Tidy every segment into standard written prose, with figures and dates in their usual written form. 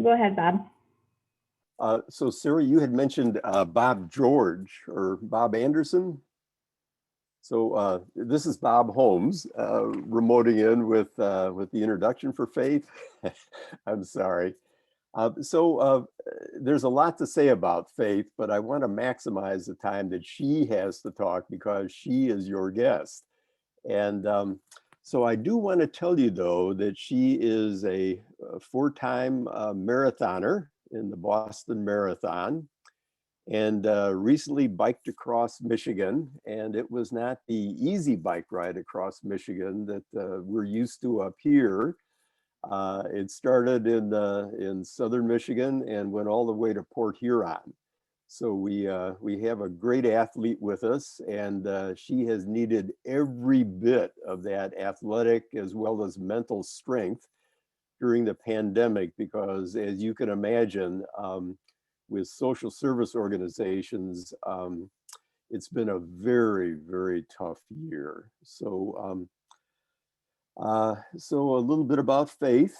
Go ahead, Bob. So Sarah, you had mentioned Bob George or Bob Anderson. So this is Bob Holmes remoting in with the introduction for Faith. I'm sorry. There's a lot to say about Faith, but I want to maximize the time that she has to talk because she is your guest. And so I do want to tell you, though, that she is a four-time marathoner in the Boston Marathon and recently biked across Michigan. And it was not the easy bike ride across Michigan that we're used to up here. It started in southern Michigan and went all the way to Port Huron. So we have a great athlete with us, and she has needed every bit of that athletic as well as mental strength during the pandemic, because as you can imagine, with social service organizations, it's been a very, very tough year. So a little bit about Faith.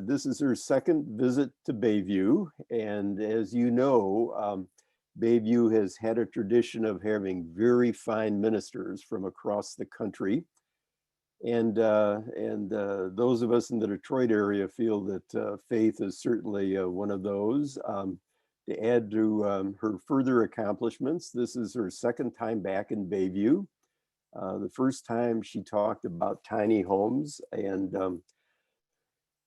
This is her second visit to Bayview. And as you know, Bayview has had a tradition of having very fine ministers from across the country. And those of us in the Detroit area feel that Faith is certainly one of those. To add to her further accomplishments, this is her second time back in Bayview. The first time she talked about tiny homes, and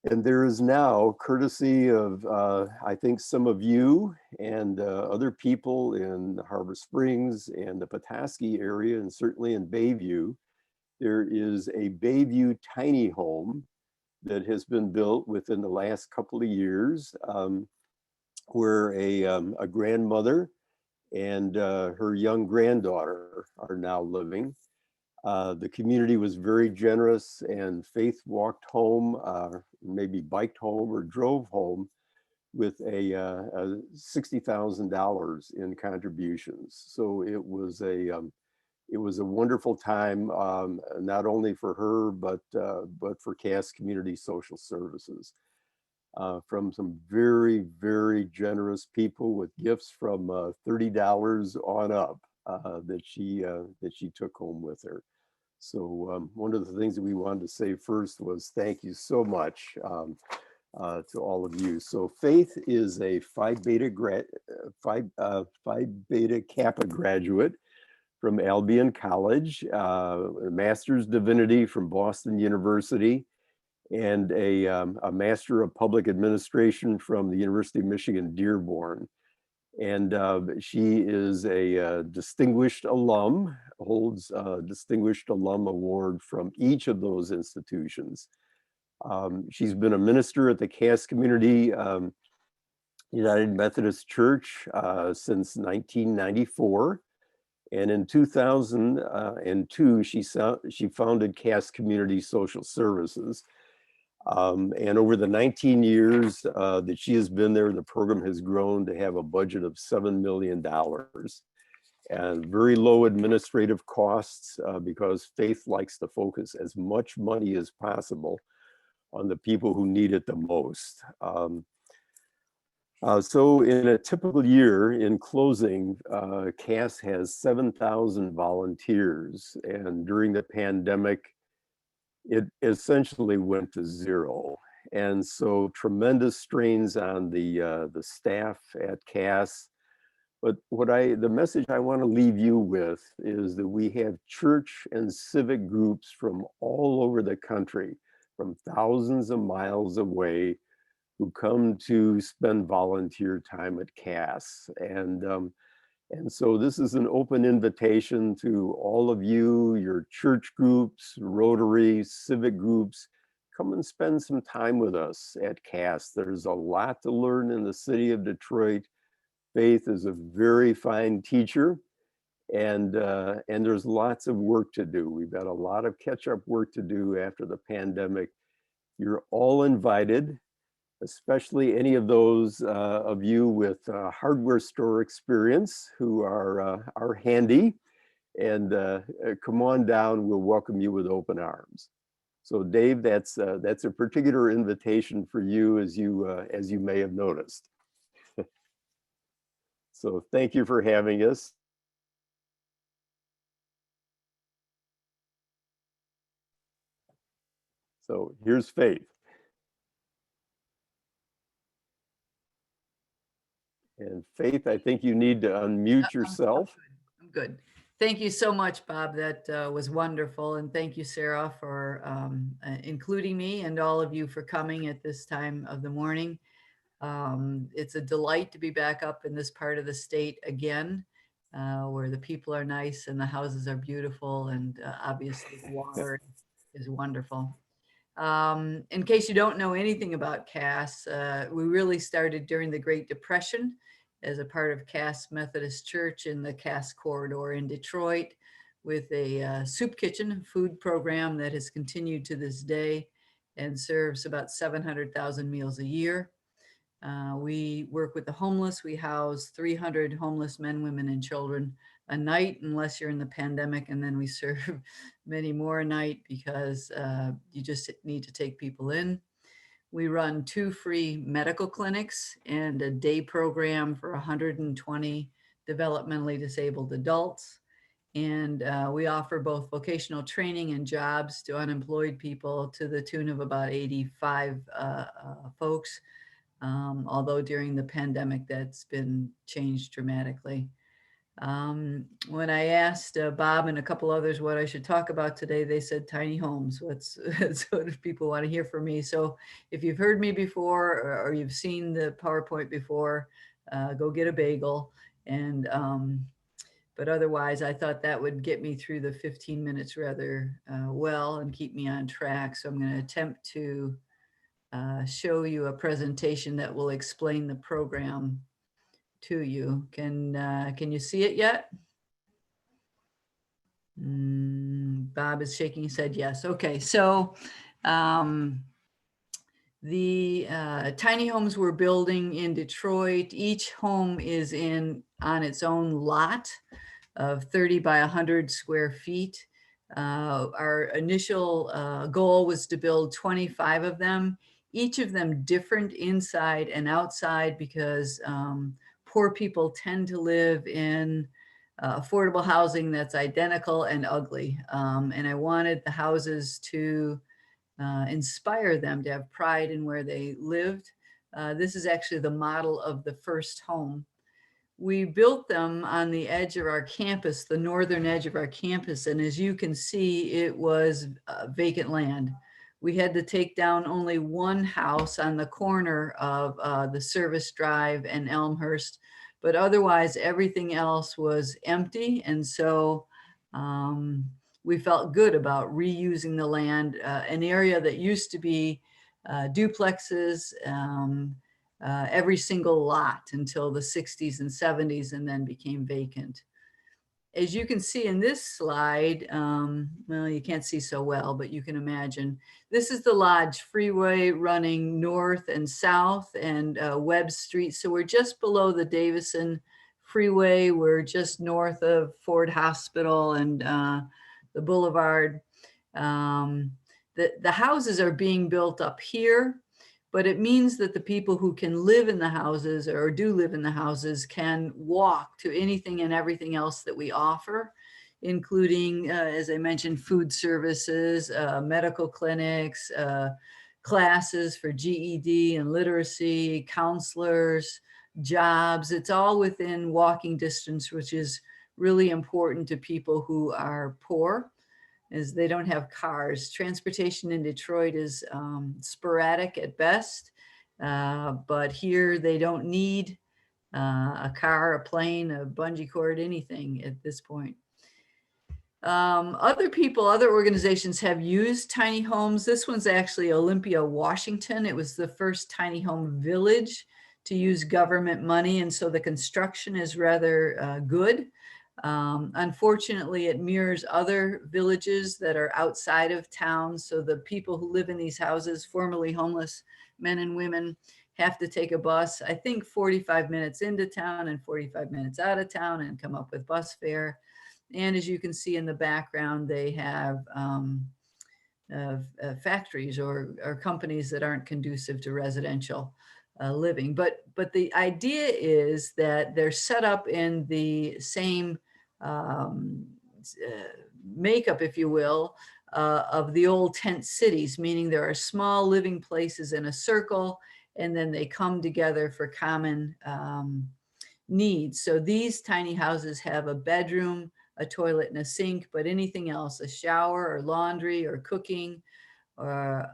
there is now, courtesy of I think some of you and other people in Harbor Springs and the Petoskey area, and certainly in Bayview, there is a Bayview tiny home that has been built within the last couple of years, where a grandmother and her young granddaughter are now living. The community was very generous, and Faith walked home, maybe biked home or drove home with a $60,000 in contributions. So it was a wonderful time, not only for her, but for Cass Community Social Services. From some very, very generous people with gifts from $30 on up that she took home with her. So one of the things that we wanted to say first was thank you so much to all of you. So Faith is a Phi Beta Kappa graduate from Albion College, a Master's Divinity from Boston University, and a Master of Public Administration from the University of Michigan, Dearborn. And she is a distinguished alum, holds a Distinguished Alum Award from each of those institutions. She's been a minister at the Cass Community United Methodist Church since 1994. And in 2002, she founded Cass Community Social Services. And over the 19 years that she has been there, the program has grown to have a budget of $7 million and very low administrative costs because Faith likes to focus as much money as possible on the people who need it the most. So in a typical year, in closing, Cass has 7,000 volunteers, and during the pandemic, it essentially went to zero. And so tremendous strains on the staff at Cass. But the message I want to leave you with is that we have church and civic groups from all over the country, from thousands of miles away, who come to spend volunteer time at Cass. And so this is an open invitation to all of you, your church groups, Rotary, civic groups. Come and spend some time with us at Cass. There's a lot to learn in the city of Detroit. Faith is a very fine teacher, and there's lots of work to do. We've got a lot of catch-up work to do after the pandemic. You're all invited, especially any of those of you with hardware store experience who are handy, and come on down. We'll welcome you with open arms. So Dave, that's a particular invitation for you, as you may have noticed. So thank you for having us. So here's Faith. And Faith, I think you need to unmute yourself. I'm good. Thank you so much, Bob. That was wonderful. And thank you, Sarah, for including me, and all of you for coming at this time of the morning. It's a delight to be back up in this part of the state again, where the people are nice and the houses are beautiful, and obviously the water is wonderful. In case you don't know anything about Cass, we really started during the Great Depression as a part of Cass Methodist Church in the Cass corridor in Detroit, with a soup kitchen food program that has continued to this day and serves about 700,000 meals a year. We work with the homeless. We house 300 homeless men, women, and children a night, unless you're in the pandemic, and then we serve many more a night, because you just need to take people in. We run 2 free medical clinics and a day program for 120 developmentally disabled adults. And we offer both vocational training and jobs to unemployed people to the tune of about 85 folks. Although during the pandemic, that's been changed dramatically. When I asked Bob and a couple others what I should talk about today, they said tiny homes. That's what people want to hear from me. So if you've heard me before, or you've seen the PowerPoint before, go get a bagel. And but otherwise, I thought that would get me through the 15 minutes rather well and keep me on track. So I'm going to attempt to show you a presentation that will explain the program to you. Can you see it yet? Bob is shaking his head yes. Okay, so the tiny homes we're building in Detroit, each home is on its own lot of 30 by 100 square feet. Our initial goal was to build 25 of them, each of them different inside and outside, because poor people tend to live in affordable housing that's identical and ugly. And I wanted the houses to inspire them to have pride in where they lived. This is actually the model of the first home. We built them on the edge of our campus, the northern edge of our campus. And as you can see, it was vacant land. We had to take down only one house on the corner of the Service Drive and Elmhurst, but otherwise everything else was empty. And so we felt good about reusing the land, an area that used to be duplexes, every single lot until the 60s and 70s, and then became vacant. As you can see in this slide, well, you can't see so well, but you can imagine, this is the Lodge Freeway running north and south, and Webb Street. So we're just below the Davison Freeway. We're just north of Ford Hospital and the Boulevard. The houses are being built up here, but it means that the people who can live in the houses, or do live in the houses, can walk to anything and everything else that we offer, including, as I mentioned, food services, medical clinics, classes for GED and literacy, counselors, jobs. It's all within walking distance, which is really important to people who are poor, as they don't have cars. Transportation in Detroit is sporadic at best, but here they don't need a car, a plane, a bungee cord, anything at this point. Other organizations have used tiny homes. This one's actually Olympia, Washington. It was the first tiny home village to use government money, and so the construction is rather good. Unfortunately, it mirrors other villages that are outside of town. So the people who live in these houses, formerly homeless men and women, have to take a bus, I think 45 minutes into town and 45 minutes out of town, and come up with bus fare. And as you can see in the background, they have factories or companies that aren't conducive to residential living. But the idea is that they're set up in the same um, makeup, if you will, of the old tent cities, meaning there are small living places in a circle, and then they come together for common needs. So these tiny houses have a bedroom, a toilet, and a sink, but anything else, a shower or laundry or cooking, or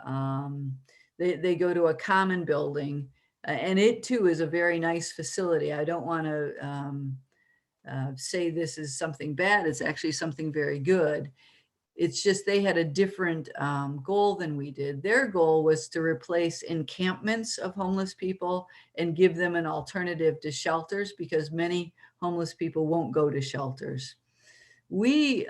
they go to a common building. And it too is a very nice facility. I don't want to say this is something bad. It's actually something very good. It's just they had a different goal than we did. Their goal was to replace encampments of homeless people and give them an alternative to shelters, because many homeless people won't go to shelters. We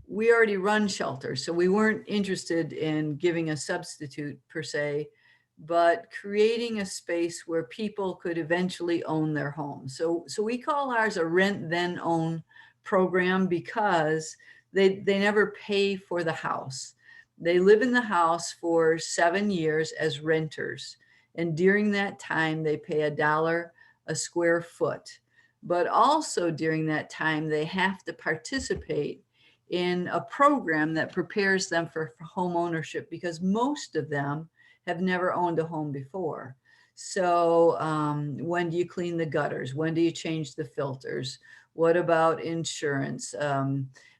we already run shelters, so we weren't interested in giving a substitute per se, but creating a space where people could eventually own their home. So we call ours a rent then own program, because they never pay for the house. They live in the house for 7 years as renters, and during that time they pay $1 a square foot. But also during that time they have to participate in a program that prepares them for home ownership, because most of them have never owned a home before. So, when do you clean the gutters? When do you change the filters? What about insurance?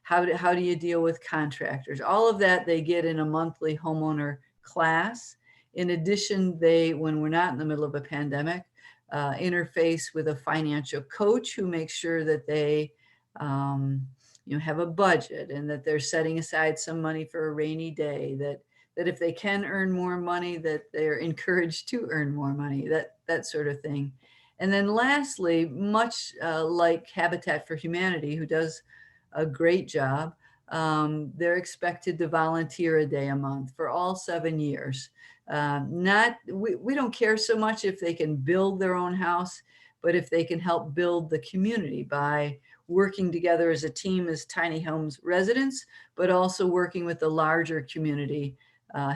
How do you deal with contractors? All of that they get in a monthly homeowner class. In addition, when we're not in the middle of a pandemic, interface with a financial coach who makes sure that they um, have a budget, and that they're setting aside some money for a rainy day, that if they can earn more money, that they're encouraged to earn more money, that sort of thing. And then lastly, much like Habitat for Humanity, who does a great job, they're expected to volunteer a day a month for all 7 years. Not we don't care so much if they can build their own house, but if they can help build the community by working together as a team as tiny homes residents, but also working with the larger community,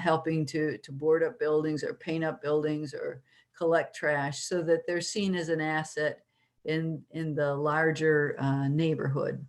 helping to board up buildings or paint up buildings or collect trash, so that they're seen as an asset in the larger neighborhood.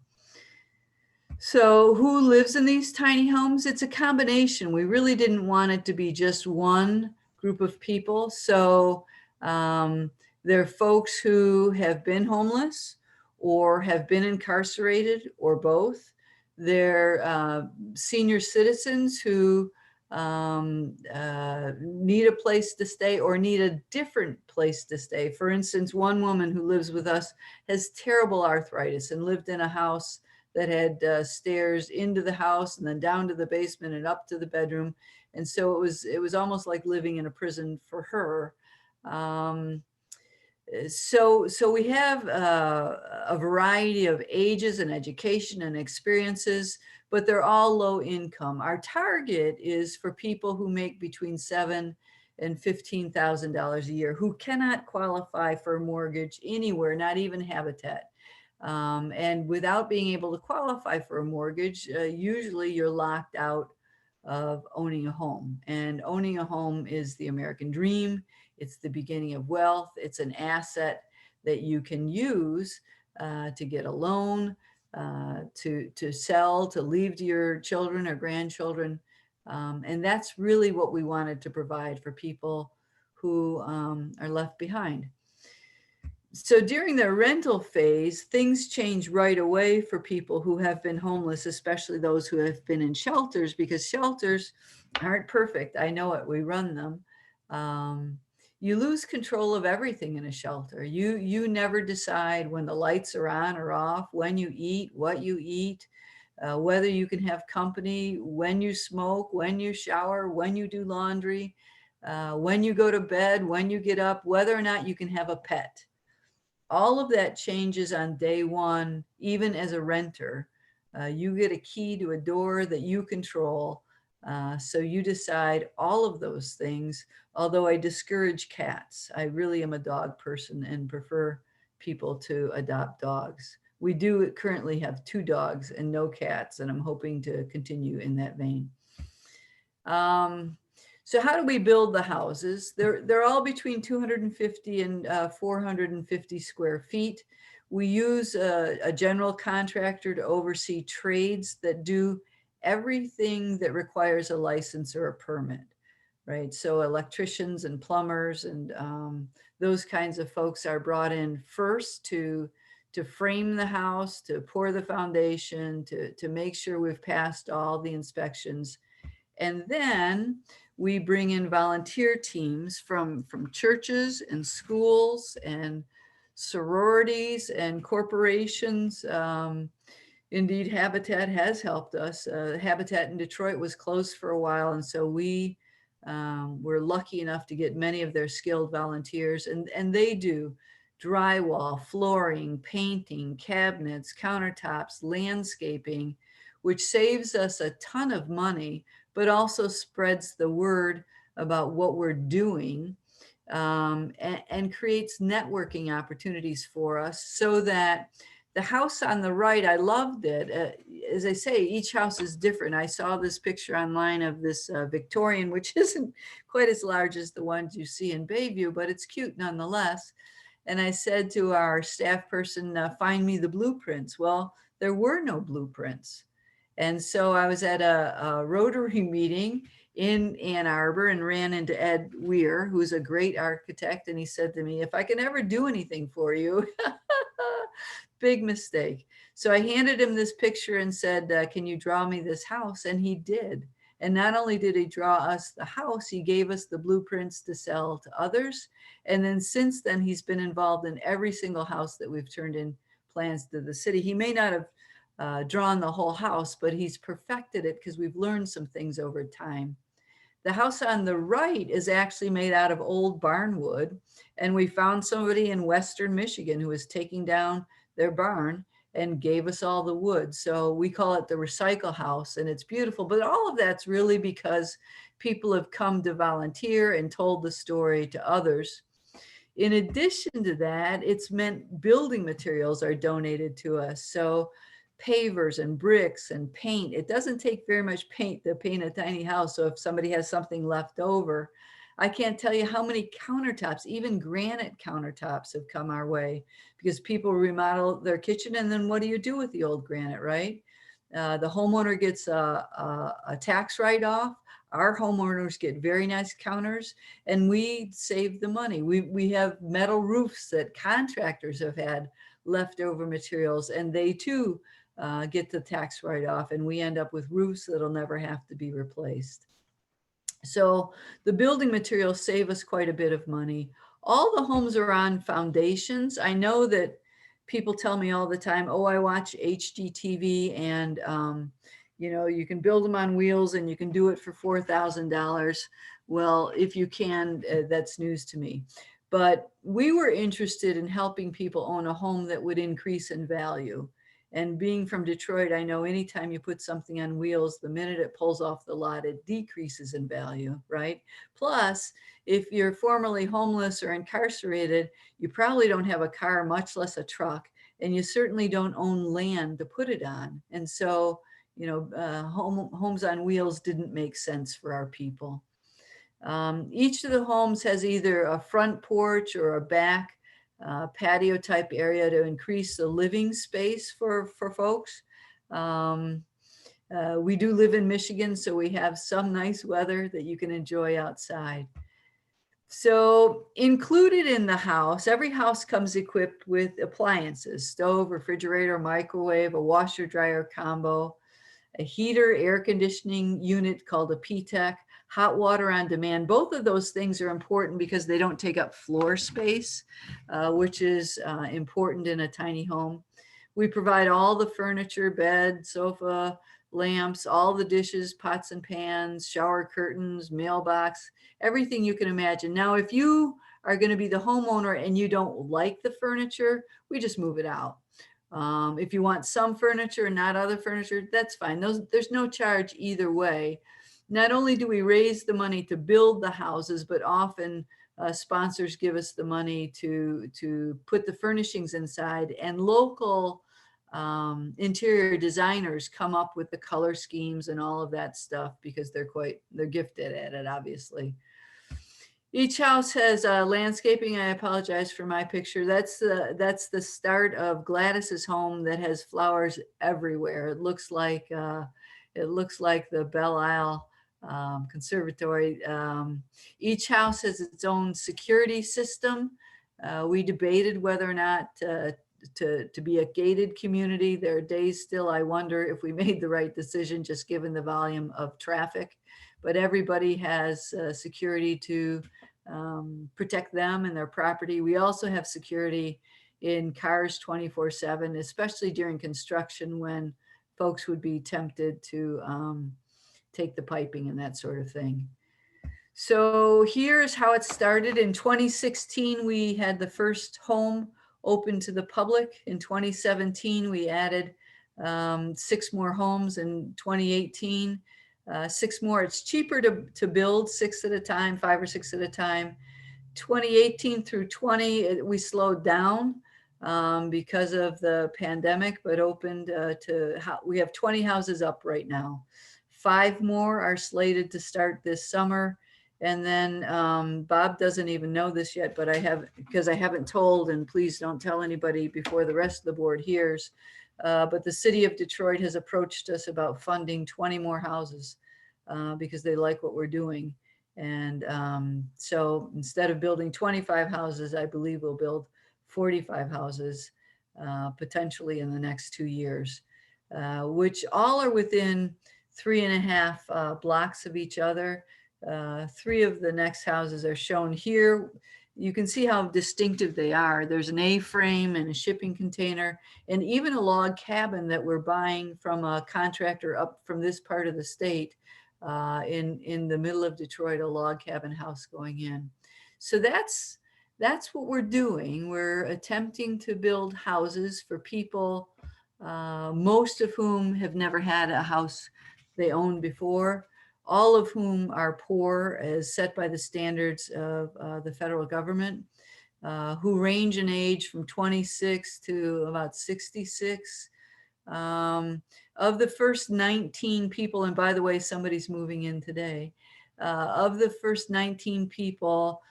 So, who lives in these tiny homes? It's a combination. We really didn't want it to be just one group of people. So, there are folks who have been homeless or have been incarcerated or both. They're senior citizens who need a place to stay or need a different place to stay. For instance, one woman who lives with us has terrible arthritis and lived in a house that had stairs into the house and then down to the basement and up to the bedroom. And so it was almost like living in a prison for her. Um, so we have a variety of ages and education and experiences, but they're all low income. Our target is for people who make between $7,000 and $15,000 a year, who cannot qualify for a mortgage anywhere, not even Habitat. And without being able to qualify for a mortgage, usually you're locked out of owning a home. And owning a home is the American dream. It's the beginning of wealth. It's an asset that you can use to get a loan, to sell, to leave to your children or grandchildren. And that's really what we wanted to provide for people who are left behind. So during the rental phase, things change right away for people who have been homeless, especially those who have been in shelters, because shelters aren't perfect. I know it. We run them. Um, you lose control of everything in a shelter. You never decide when the lights are on or off, when you eat, what you eat, whether you can have company, when you smoke, when you shower, when you do laundry, when you go to bed, when you get up, whether or not you can have a pet. All of that changes on day one, even as a renter. You get a key to a door that you control. So you decide all of those things, although I discourage cats. I really am a dog person and prefer people to adopt dogs. We do currently have 2 dogs and no cats, and I'm hoping to continue in that vein. Um, so how do we build the houses? They're all between 250 and 450 square feet. We use a general contractor to oversee trades that do everything that requires a license or a permit, right? So electricians and plumbers and those kinds of folks are brought in first to frame the house, to pour the foundation, to make sure we've passed all the inspections. And then we bring in volunteer teams from churches and schools and sororities and corporations. Indeed, Habitat has helped us. Habitat in Detroit was closed for a while, and so we were lucky enough to get many of their skilled volunteers, and they do drywall, flooring, painting, cabinets, countertops, landscaping, which saves us a ton of money, but also spreads the word about what we're doing, and creates networking opportunities for us so that the house on the right, I loved it. As I say, each house is different. I saw this picture online of this Victorian, which isn't quite as large as the ones you see in Bayview, but it's cute nonetheless. And I said to our staff person, find me the blueprints. Well, there were no blueprints. And so I was at a Rotary meeting in Ann Arbor and ran into Ed Weir, who's a great architect. And he said to me, if I can ever do anything for you, big mistake. So I handed him this picture and said, can you draw me this house? And he did. And not only did he draw us the house, he gave us the blueprints to sell to others. And then since then, he's been involved in every single house that we've turned in plans to the city. He may not have drawn the whole house, but he's perfected it because we've learned some things over time. The house on the right is actually made out of old barn wood. And we found somebody in Western Michigan who was taking down their barn and gave us all the wood. So we call it the recycle house, and it's beautiful. But all of that's really because people have come to volunteer and told the story to others. In addition to that, it's meant building materials are donated to us. So pavers and bricks and paint. It doesn't take very much paint to paint a tiny house. So if somebody has something left over, I can't tell you how many countertops, even granite countertops, have come our way because people remodel their kitchen. And then what do you do with the old granite, right? The homeowner gets a tax write-off. Our homeowners get very nice counters, and we save the money. We have metal roofs that contractors have had leftover materials, and they too get the tax write-off, and we end up with roofs that'll never have to be replaced. So the building materials save us quite a bit of money. All the homes are on foundations. I know that people tell me all the time, oh, I watch HGTV and, you can build them on wheels and you can do it for $4,000. Well, if you can, that's news to me. But we were interested in helping people own a home that would increase in value. And being from Detroit, I know anytime you put something on wheels, the minute it pulls off the lot, it decreases in value, right? Plus, if you're formerly homeless or incarcerated, you probably don't have a car, much less a truck, and you certainly don't own land to put it on. And so, homes on wheels didn't make sense for our people. Each of the homes has either a front porch or a back patio type area to increase the living space for folks. Um, we do live in Michigan, so we have some nice weather that you can enjoy outside. So included in the house, every house comes equipped with appliances, stove, refrigerator, microwave, a washer dryer combo, a heater, air conditioning unit called a PTEC, hot water on demand. Both of those things are important because they don't take up floor space, which is important in a tiny home. We provide all the furniture, bed, sofa, lamps, all the dishes, pots and pans, shower curtains, mailbox, everything you can imagine. Now, if you are going to be the homeowner and you don't like the furniture, we just move it out. If you want some furniture and not other furniture, that's fine. There's no charge either way. Not only do we raise the money to build the houses, but often sponsors give us the money to put the furnishings inside, and local interior designers come up with the color schemes and all of that stuff because they're gifted at it, obviously. Each house has landscaping. I apologize for my picture. That's the start of Gladys's home that has flowers everywhere. It looks like the Belle Isle Conservatory. Each house has its own security system. We debated whether or not to be a gated community. There are days still I wonder if we made the right decision, just given the volume of traffic. But everybody has security to protect them and their property. We also have security in cars 24/7, especially during construction when folks would be tempted to take the piping and that sort of thing. So here's how it started. In 2016, we had the first home open to the public. In 2017, we added 6 more homes. In 2018, 6 more. It's cheaper to build 6 at a time, 5 or 6 at a time. 2018 through 20, we slowed down because of the pandemic, but opened we have 20 houses up right now. 5 more are slated to start this summer. And then Bob doesn't even know this yet, but because I haven't told, and please don't tell anybody before the rest of the board hears, but the city of Detroit has approached us about funding 20 more houses because they like what we're doing. And so instead of building 25 houses, I believe we'll build 45 houses potentially in the next 2 years, which all are within 3.5 blocks of each other. 3 of the next houses are shown here. You can see how distinctive they are. There's an A-frame and a shipping container, and even a log cabin that we're buying from a contractor up from this part of the state. In the middle of Detroit, a log cabin house going in. So that's what we're doing. We're attempting to build houses for people, most of whom have never had a house they owned before, all of whom are poor as set by the standards of the federal government, who range in age from 26 to about 66. Of the first 19 people, and by the way, somebody's moving in today. Of the first 19 people,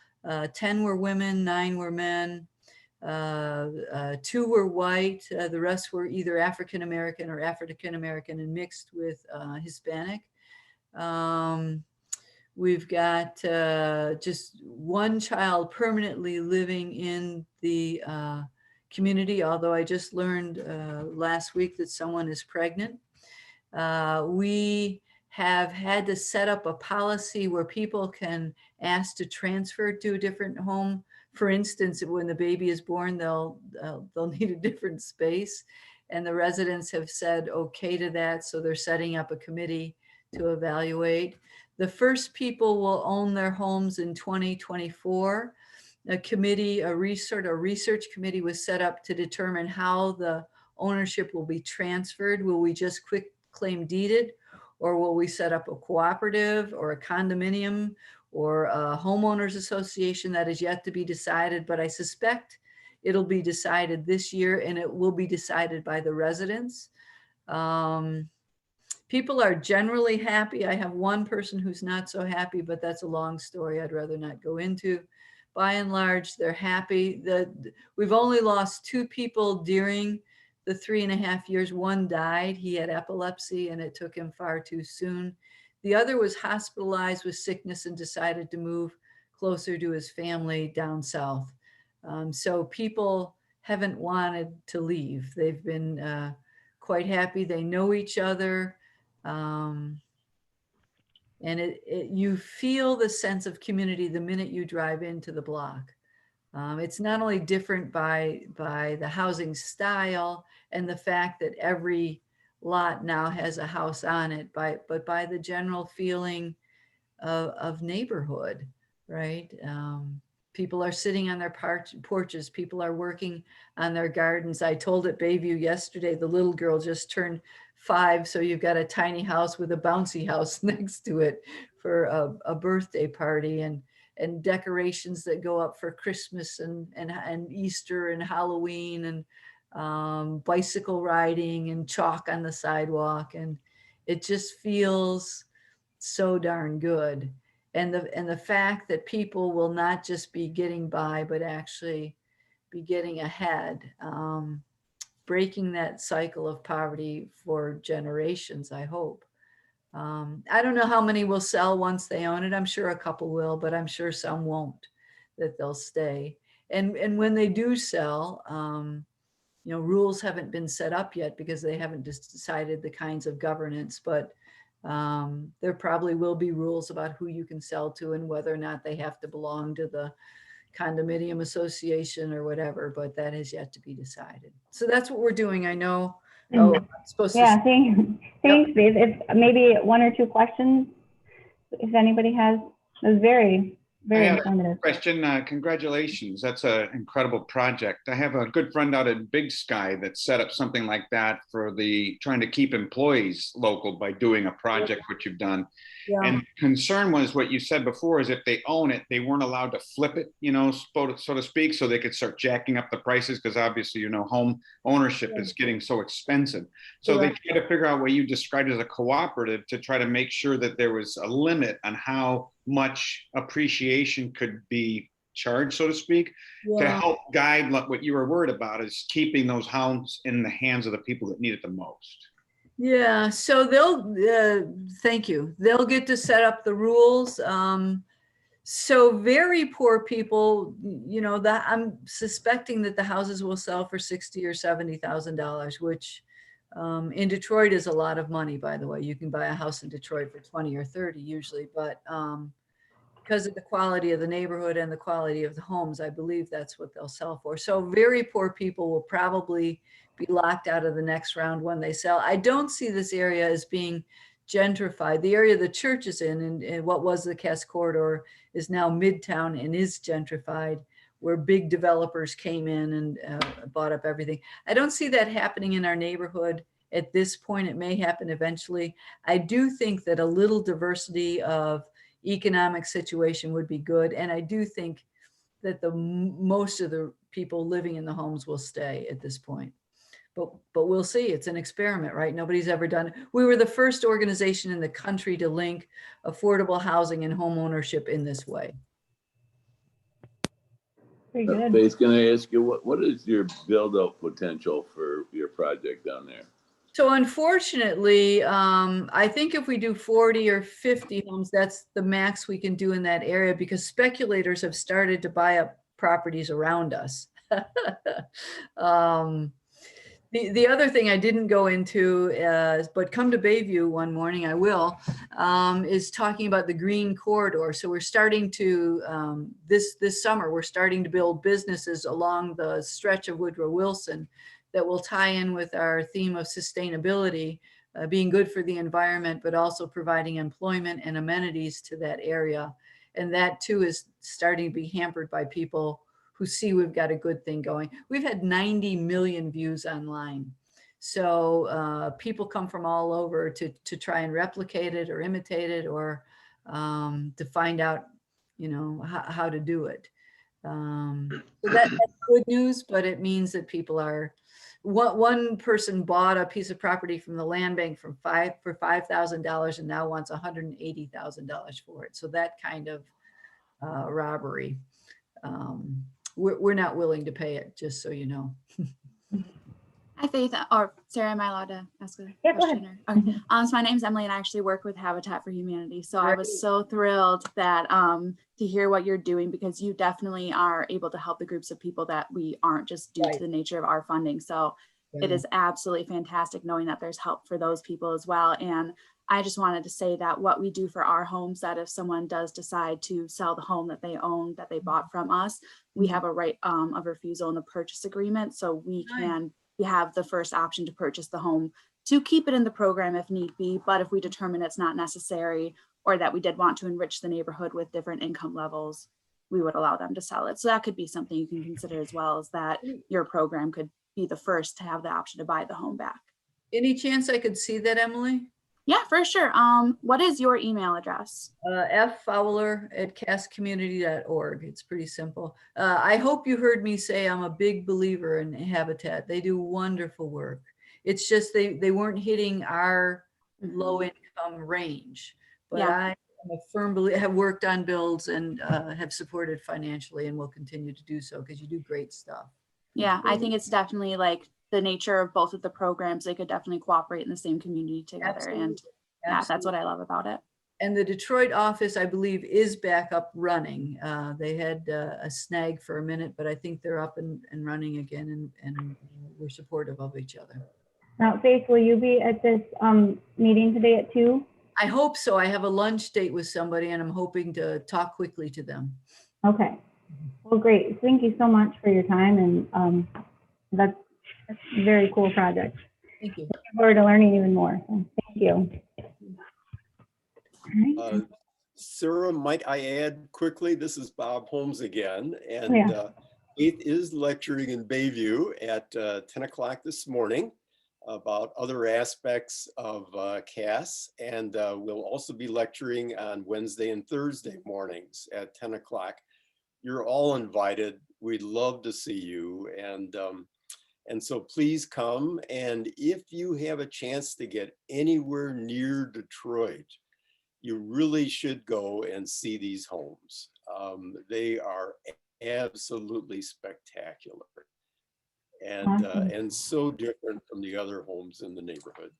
10 were women, 9 were men, 2 were white. The rest were either African American or African American and mixed with Hispanic. We've got just 1 child permanently living in the community, although I just learned last week that someone is pregnant. We have had to set up a policy where people can ask to transfer to a different home. For instance, when the baby is born, they'll need a different space, and the residents have said okay to that, so they're setting up a committee to evaluate. The first people will own their homes in 2024. A research committee was set up to determine how the ownership will be transferred. Will we just quick claim deed it, or will we set up a cooperative or a condominium or a homeowners association? That is yet to be decided, but I suspect it'll be decided this year, and it will be decided by the residents. People are generally happy. I have one person who's not so happy, but that's a long story I'd rather not go into. By and large, they're happy. We've only lost 2 people during the 3.5 years. One died. He had epilepsy, and it took him far too soon. The other was hospitalized with sickness and decided to move closer to his family down south. So people haven't wanted to leave. They've been quite happy. They know each other. And you feel the sense of community the minute you drive into the block. It's not only different by the housing style and the fact that every lot now has a house on it, but by the general feeling of neighborhood, right? People are sitting on their porches. People are working on their gardens. I told at Bayview yesterday, the little girl just turned 5, so you've got a tiny house with a bouncy house next to it for a birthday party, and decorations that go up for Christmas and Easter and Halloween, and bicycle riding and chalk on the sidewalk. And it just feels so darn good. And the fact that people will not just be getting by, but actually be getting ahead, breaking that cycle of poverty for generations, I hope. I don't know how many will sell once they own it. I'm sure a couple will, but I'm sure some won't, that they'll stay. And when they do sell, rules haven't been set up yet because they haven't decided the kinds of governance, but there probably will be rules about who you can sell to and whether or not they have to belong to the condominium association or whatever, but that has yet to be decided. So that's what we're doing. I know. Oh, I'm supposed to. Yeah, thanks, Yep. Dave. If maybe 1 or 2 questions, if anybody has, it was very informative. Question. Congratulations. That's an incredible project. I have a good friend out at Big Sky that set up something like that for trying to keep employees local by doing a project, which you've done. Yeah. And concern was what you said before is if they own it, they weren't allowed to flip it, so to speak, so they could start jacking up the prices because obviously, home ownership is getting so expensive. So they tried to figure out what you described as a cooperative to try to make sure that there was a limit on how much appreciation could be charged, so to speak, to help guide what you were worried about is keeping those homes in the hands of the people that need it the most. Yeah, so thank you. They'll get to set up the rules. So very poor people, that I'm suspecting that the houses will sell for $60,000 or $70,000, which in Detroit is a lot of money, by the way. You can buy a house in Detroit for 20 or 30 usually, but because of the quality of the neighborhood and the quality of the homes, I believe that's what they'll sell for. So very poor people will probably be locked out of the next round when they sell. I don't see this area as being gentrified. The area the church is in what was the Cass Corridor is now Midtown and is gentrified, where big developers came in and bought up everything. I don't see that happening in our neighborhood at this point. It may happen eventually. I do think that a little diversity of economic situation would be good. And I do think that most of the people living in the homes will stay at this point. But we'll see. It's an experiment, right? Nobody's ever done it. We were the first organization in the country to link affordable housing and home ownership in this way. Very good. Faith, can I ask you, what is your build-out potential for your project down there? So unfortunately, I think if we do 40 or 50 homes, that's the max we can do in that area because speculators have started to buy up properties around us. The other thing I didn't go into, but come to Bayview one morning, I will, is talking about the green corridor. So we're starting to, this summer, we're starting to build businesses along the stretch of Woodrow Wilson that will tie in with our theme of sustainability, being good for the environment, but also providing employment and amenities to that area. And that too is starting to be hampered by people who see we've got a good thing going. We've had 90 million views online. So people come from all over to try and replicate it or imitate it or to find out, how to do it. So that's good news, but it means that people are, one person bought a piece of property from the land bank for $5,000 and now wants $180,000 for it. So that kind of robbery. We're not willing to pay it, just so you know. Hi, Faith. Or Sarah, am I allowed to ask a Yeah, go question? ahead. Okay. So my name's Emily, and I actually work with Habitat for Humanity. So I was so thrilled that to hear what you're doing because you definitely are able to help the groups of people that we aren't just due to the nature of our funding. So it is absolutely fantastic knowing that there's help for those people as well. And I just wanted to say that what we do for our homes, that if someone does decide to sell the home that they own, that they bought from us, we have a right of refusal in the purchase agreement. So we have the first option to purchase the home to keep it in the program if need be. But if we determine it's not necessary or that we did want to enrich the neighborhood with different income levels, we would allow them to sell it. So that could be something you can consider as well, as that your program could be the first to have the option to buy the home back. Any chance I could see that, Emily? Yeah, for sure. What is your email address? Fowler@castcommunity.org. It's pretty simple. I hope you heard me say I'm a big believer in Habitat. They do wonderful work. It's just they weren't hitting our low income range, but Yeah. I am a firm believer, have worked on builds and have supported financially and will continue to do so because you do great stuff. Yeah, I think it's definitely like the nature of both of the programs. They could definitely cooperate in the same community together. Absolutely. And yeah, that's what I love about it. And the Detroit office, I believe, is back up running. They had a snag for a minute, but I think they're up and running again, and we're supportive of each other. Now, Faith, will you be at this meeting today at 2? I hope so. I have a lunch date with somebody, and I'm hoping to talk quickly to them. Okay. Well, great. Thank you so much for your time, and that's a very cool project. Thank you. Looking forward to learning even more. So thank you. All right. Sarah, might I add quickly, this is Bob Holmes again, and Yeah. Faith is lecturing in Bayview at 10 o'clock this morning about other aspects of CAS, and we'll also be lecturing on Wednesday and Thursday mornings at 10 o'clock. You're all invited. We'd love to see you, and so please come. And if you have a chance to get anywhere near Detroit, you really should go and see these homes. They are absolutely spectacular and Awesome. and so different from the other homes in the neighborhood.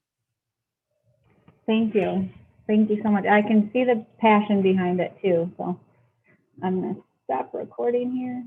Thank you. Thank you so much. I can see the passion behind it too. So I'm going to stop recording here.